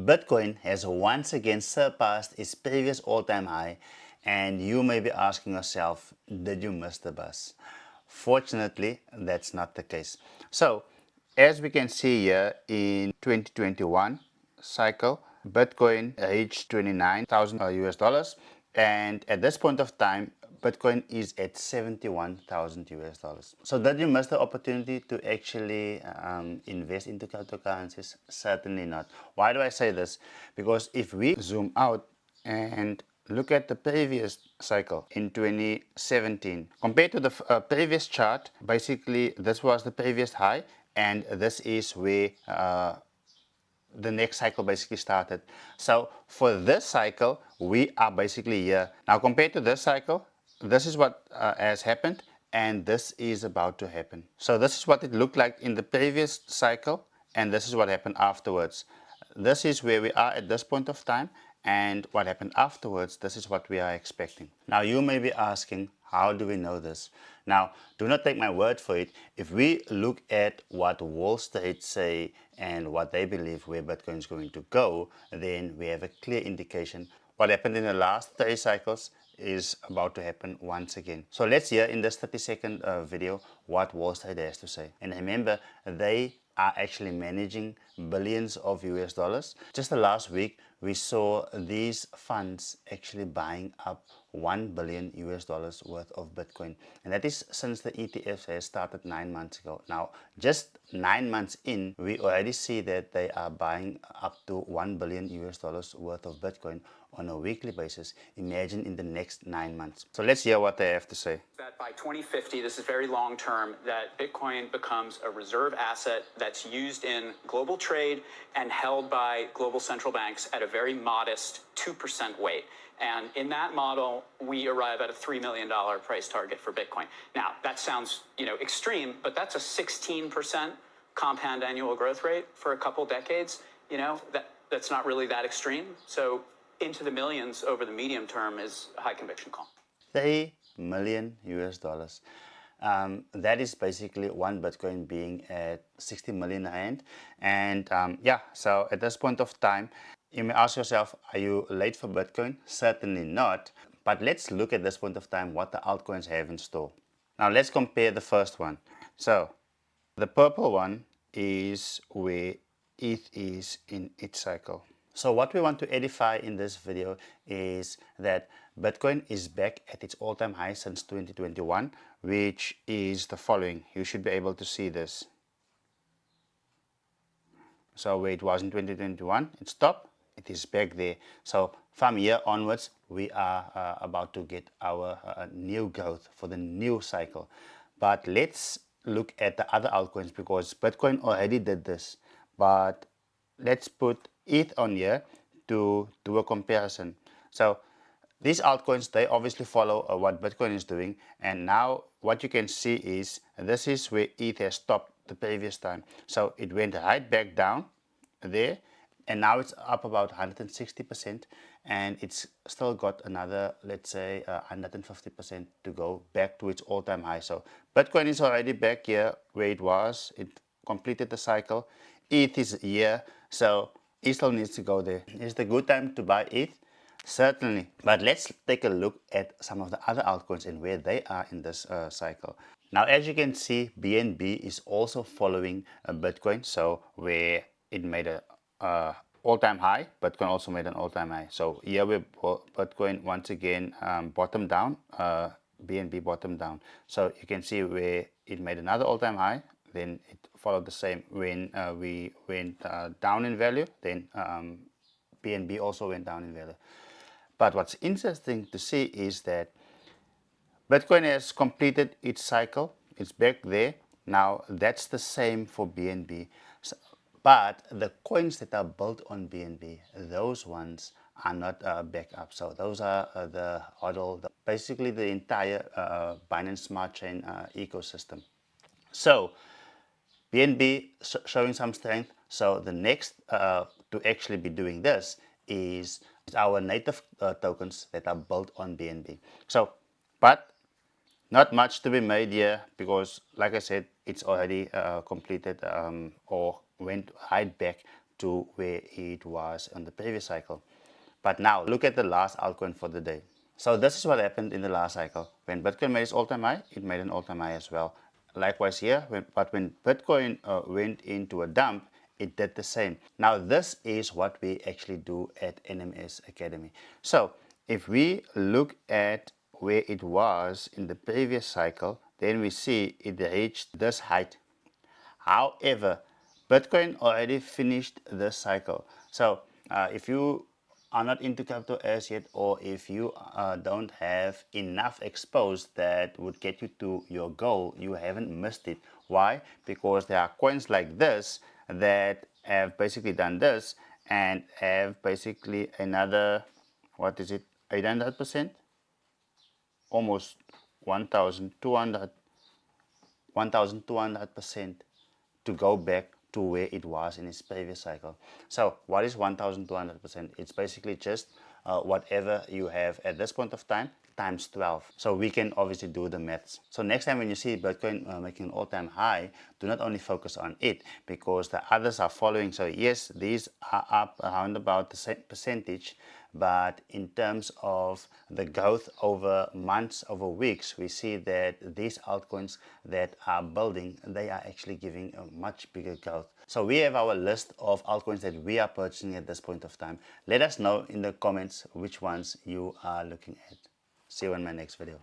Bitcoin has once again surpassed its previous all-time high, and you may be asking yourself, did you miss the bus? Fortunately, that's not the case. So, as we can see here in 2021 cycle, Bitcoin reached 29,000 US dollars, and at this point of time, Bitcoin is at 71,000 US dollars. So did you miss the opportunity to actually invest into cryptocurrencies? Certainly not. Why do I say this? Because if we zoom out and look at the previous cycle in 2017 compared to the previous chart, basically this was the previous high, and this is where the next cycle basically started. So for this cycle, we are basically here. Now compared to this cycle, this is what has happened, and this is about to happen. So this is what it looked like in the previous cycle, and this is what happened afterwards. This is where we are at this point of time, and what happened afterwards, this is what we are expecting. Now you may be asking, how do we know this? Now, do not take my word for it. If we look at what Wall Street say and what they believe where Bitcoin is going to go, then we have a clear indication. What happened in the last 3 cycles is about to happen once again. So let's hear in this 30-second video what Wall Street has to say. And remember, they are actually managing billions of US dollars. Just the last week, we saw these funds actually buying up 1 billion US dollars worth of Bitcoin. And that is since the ETFs has started 9 months ago. Now, just 9 months in, we already see that they are buying up to 1 billion US dollars worth of Bitcoin on a weekly basis. Imagine in the next 9 months. So let's hear what they have to say. That by 2050, this is very long term, that Bitcoin becomes a reserve asset that's used in global trade and held by global central banks at a very modest 2% weight. And in that model, we arrive at a $3 million price target for Bitcoin. Now, that sounds, extreme, but that's a 16% compound annual growth rate for a couple decades. That's not really that extreme. So into the millions over the medium term is a high conviction call. 3 million US dollars. That is basically one Bitcoin being at 60 million rand. And so at this point of time, you may ask yourself, are you late for Bitcoin? Certainly not. But let's look at this point of time what the altcoins have in store. Now let's compare the first one. So the purple one is where ETH is in its cycle. So what we want to edify in this video is that Bitcoin is back at its all-time high since 2021, which is the following. You should be able to see this. So where it was in 2021, it stopped, it is back there. So from here onwards, we are about to get our new growth for the new cycle. But let's look at the other altcoins, because Bitcoin already did this. But let's put ETH on here to do a comparison. So these altcoins, they obviously follow what Bitcoin is doing. And now what you can see is this is where ETH has stopped the previous time. So it went right back down there, and now it's up about 160%, and it's still got another, let's say, 150% to go back to its all-time high. So Bitcoin is already back here where it was. It completed the cycle. ETH is here, so it still needs to go there. Is it a good time to buy ETH? Certainly. But let's take a look at some of the other altcoins and where they are in this cycle. Now, as you can see, BNB is also following Bitcoin. So where it made a all-time high, Bitcoin also made an all-time high. So here we Bitcoin once again bottomed down, BNB bottomed down. So you can see where it made another all-time high, then it followed the same when we went down in value, then BNB also went down in value. But what's interesting to see is that Bitcoin has completed its cycle. It's back there. Now that's the same for BNB. So, but the coins that are built on BNB, those ones are not back up. So those are the HODL, basically the entire Binance Smart Chain ecosystem. So BNB showing some strength. So the next to actually be doing this is our native tokens that are built on BNB. So, but not much to be made here, because like I said, it's already completed or went right back to where it was on the previous cycle. But now look at the last altcoin for the day. So this is what happened in the last cycle. When Bitcoin made its all-time high, it made an all-time high as well. Likewise here, but when Bitcoin went into a dump, it did the same. Now this is what we actually do at NMS Academy. So if we look at where it was in the previous cycle, then we see it reached this height. However, Bitcoin already finished this cycle. So if you are not into crypto as yet, or if you don't have enough exposed that would get you to your goal, you haven't missed it. Why? Because there are coins like this that have basically done this and have basically another, what is it, 800%? Almost 1,200% to go back to where it was in its previous cycle. So what is 1,200%? It's basically just whatever you have at this point of time times 12. So we can obviously do the maths. So next time when you see Bitcoin making an all-time high, do not only focus on it, because the others are following. So yes, these are up around about the same percentage, but in terms of the growth over months, over weeks, we see that these altcoins that are building, they are actually giving a much bigger growth. So we have our list of altcoins that we are purchasing at this point of time. Let us know in the comments which ones you are looking at. See you in my next video.